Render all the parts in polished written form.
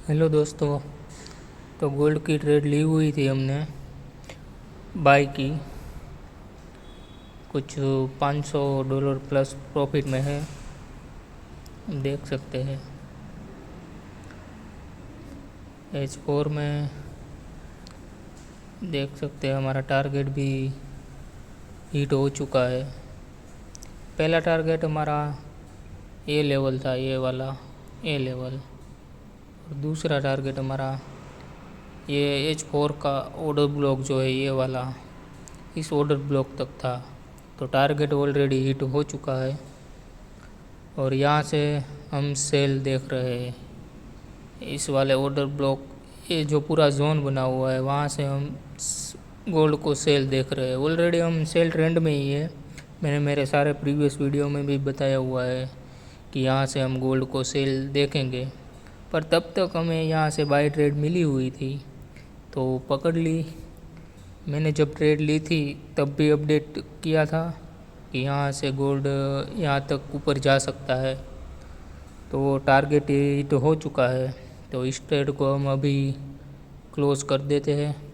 Hello दोस्तों। तो gold की ट्रेड ली हुई थी हमने बाई की। कुछ $500 प्लस प्रॉफिट में है, देख सकते हैं। H4 में देख सकते हैं हमारा टारगेट भी हिट हो चुका है। पहला टारगेट हमारा ए लेवल था, ये वाला ए लेवल। और दूसरा टारगेट हमारा ये H4 का ऑर्डर ब्लॉक जो है ये वाला, इस ऑर्डर ब्लॉक तक था। तो टारगेट ऑलरेडी हिट हो चुका है और यहाँ से हम सेल देख रहे हैं। इस वाले ऑर्डर ब्लॉक, ये जो पूरा जोन बना हुआ है, वहाँ से हम गोल्ड को सेल देख रहे हैं। ऑलरेडी हम सेल ट्रेंड में ही है। मैंने मेरे सारे प्रीवियस वीडियो में भी बताया हुआ है कि यहाँ से हम गोल्ड को सेल देखेंगे। पर तब तक हमें यहाँ से बाय ट्रेड मिली हुई थी तो पकड़ ली। मैंने जब ट्रेड ली थी तब भी अपडेट किया था कि यहाँ से गोल्ड यहाँ तक ऊपर जा सकता है। तो टारगेट हिट हो चुका है, तो इस ट्रेड को हम अभी क्लोज कर देते हैं।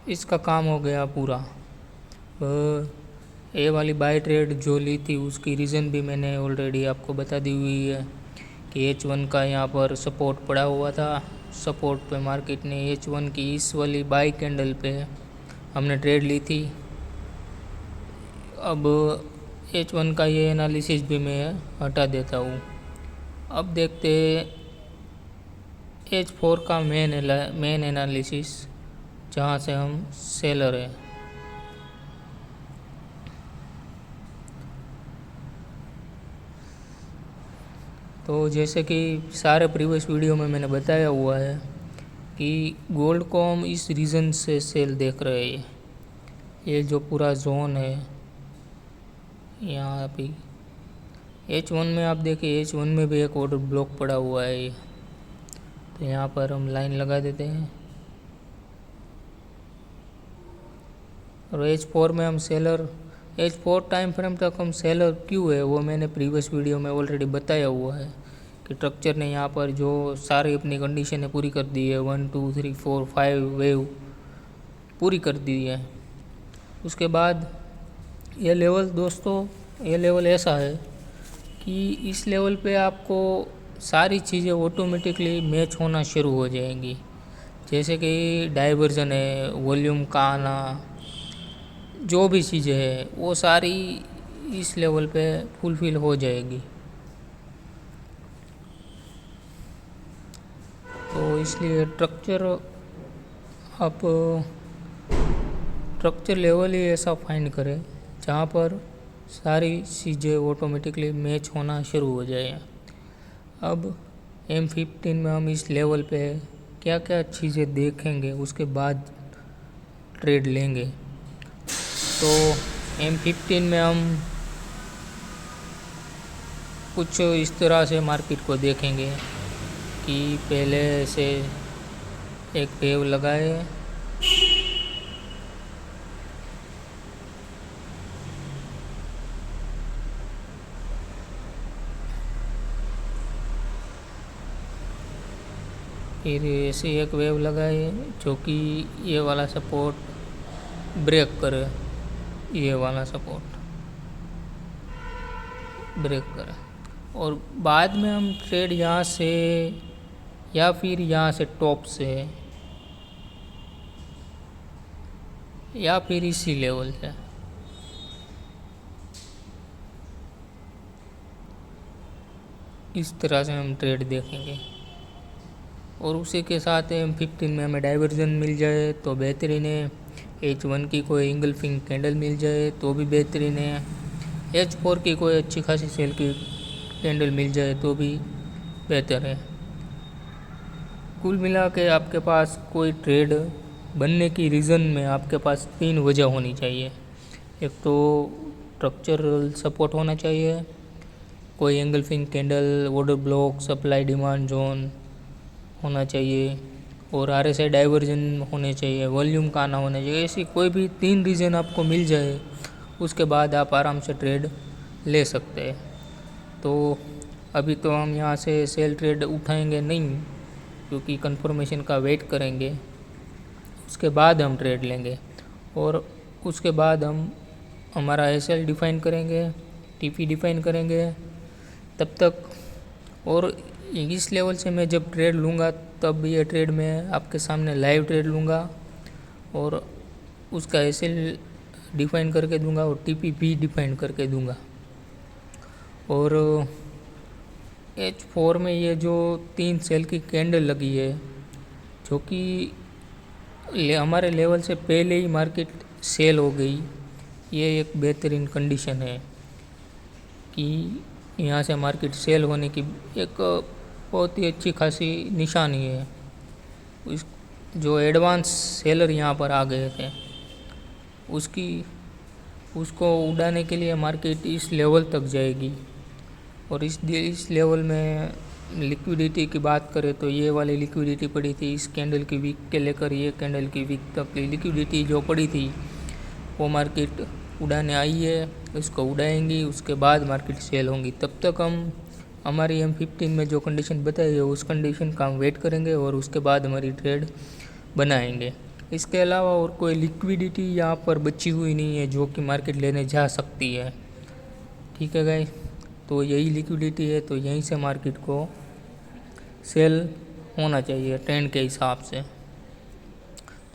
इसका काम हो गया पूरा। ए वाली बाय ट्रेड जो ली थी उसकी रीज़न भी मैंने ऑलरेडी आपको बता दी हुई है कि H1 का यहाँ पर सपोर्ट पड़ा हुआ था। सपोर्ट पे मार्केट ने H1 की इस वाली बाई कैंडल पे हमने ट्रेड ली थी। अब H1 का ये एनालिसिस भी मैं हटा देता हूँ। अब देखते H4 का मेन एनालिसिस, जहाँ से हम सेलर हैं। तो जैसे कि सारे प्रीवियस वीडियो में मैंने बताया हुआ है कि गोल्ड को हम इस रीज़न से सेल देख रहे हैं। ये जो पूरा जोन है यहाँ पे H1 में आप देखिए, H1 में भी एक ऑर्डर ब्लॉक पड़ा हुआ है। तो यहाँ पर हम लाइन लगा देते हैं और H4 में हम सेलर, H4 टाइम फ्रेम तक हम सेलर क्यों है वो मैंने प्रीवियस वीडियो में ऑलरेडी बताया हुआ है कि स्ट्रक्चर ने यहाँ पर जो सारी अपनी कंडीशनें पूरी कर दी है, 1 2 3 4 5 वेव पूरी कर दी है। उसके बाद ये लेवल, दोस्तों ये लेवल ऐसा है कि इस लेवल पे आपको सारी चीज़ें ऑटोमेटिकली मैच होना शुरू हो जाएंगी। जैसे कि डाइवर्जन है, वॉल्यूम का आना, जो भी चीज़ें हैं वो सारी इस लेवल पे फुलफिल हो जाएगी। तो इसलिए स्ट्रक्चर लेवल ही ऐसा फाइंड करें जहाँ पर सारी चीज़ें ऑटोमेटिकली मैच होना शुरू हो जाए। अब M15 में हम इस लेवल पे क्या क्या चीज़ें देखेंगे उसके बाद ट्रेड लेंगे। तो M15 में हम कुछ इस तरह से मार्केट को देखेंगे कि पहले से एक वेव लगाए, फिर ऐसे एक वेव लगाए जो कि ये वाला सपोर्ट ब्रेक करे, ये वाला सपोर्ट ब्रेक करे और बाद में हम ट्रेड यहाँ से या फिर यहाँ से टॉप से या फिर इसी लेवल से इस तरह से हम ट्रेड देखेंगे। और उसी के साथ M15 में हमें डाइवर्जन मिल जाए तो बेहतरीन है। H1 की कोई इंगल्फिंग कैंडल मिल जाए तो भी बेहतरीन है। H4 की कोई अच्छी खासी सेल की कैंडल मिल जाए तो भी बेहतर है। कुल मिला के आपके पास कोई ट्रेड बनने की रीज़न में आपके पास 3 वजह होनी चाहिए। एक तो स्ट्रक्चरल सपोर्ट होना चाहिए, कोई engulfing candle, order block, supply demand zone होना चाहिए और RSI डाइवर्जन होने चाहिए, वॉल्यूम का ना होना चाहिए। ऐसी कोई भी 3 रीज़न आपको मिल जाए उसके बाद आप आराम से ट्रेड ले सकते हैं। तो अभी तो हम यहाँ से सेल ट्रेड उठाएंगे नहीं, क्योंकि कंफर्मेशन का वेट करेंगे, उसके बाद हम ट्रेड लेंगे। और उसके बाद हम हमारा SL डिफ़ाइन करेंगे, TP डिफ़ाइन करेंगे तब तक। और इस लेवल से मैं जब ट्रेड लूँगा तब ये ट्रेड मैं आपके सामने लाइव ट्रेड लूँगा और उसका SL डिफ़ाइन करके दूंगा और TP भी डिफ़ाइन करके दूंगा। और H4 में ये जो 3 सेल की कैंडल लगी है, जो कि हमारे लेवल से पहले ही मार्केट सेल हो गई, ये एक बेहतरीन कंडीशन है कि यहाँ से मार्केट सेल होने की एक बहुत ही अच्छी खासी निशानी है। जो एडवांस सेलर यहाँ पर आ गए थे उसको उड़ाने के लिए मार्केट इस लेवल तक जाएगी। और इस लेवल में लिक्विडिटी की बात करें तो ये वाली लिक्विडिटी पड़ी थी इस कैंडल की वीक के लेकर ये कैंडल की वीक तक की लिक्विडिटी जो पड़ी थी वो मार्केट उड़ाने आई है, उसको उड़ाएंगी, उसके बाद मार्केट सेल होंगी। तब तक हम हमारी M15 में जो कंडीशन बताई है उस कंडीशन का हम वेट करेंगे और उसके बाद हमारी ट्रेड बनाएंगे। इसके अलावा और कोई लिक्विडिटी यहाँ पर बची हुई नहीं है जो कि मार्केट लेने जा सकती है। ठीक है गाइस, तो यही लिक्विडिटी है, तो यहीं से मार्केट को सेल होना चाहिए ट्रेंड के हिसाब से।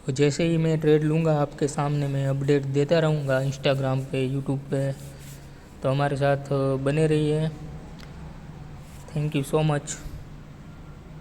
तो जैसे ही मैं ट्रेड लूँगा आपके सामने मैं अपडेट देता रहूँगा इंस्टाग्राम पे, यूट्यूब पे। तो हमारे साथ बने रहिए। Thank you so much.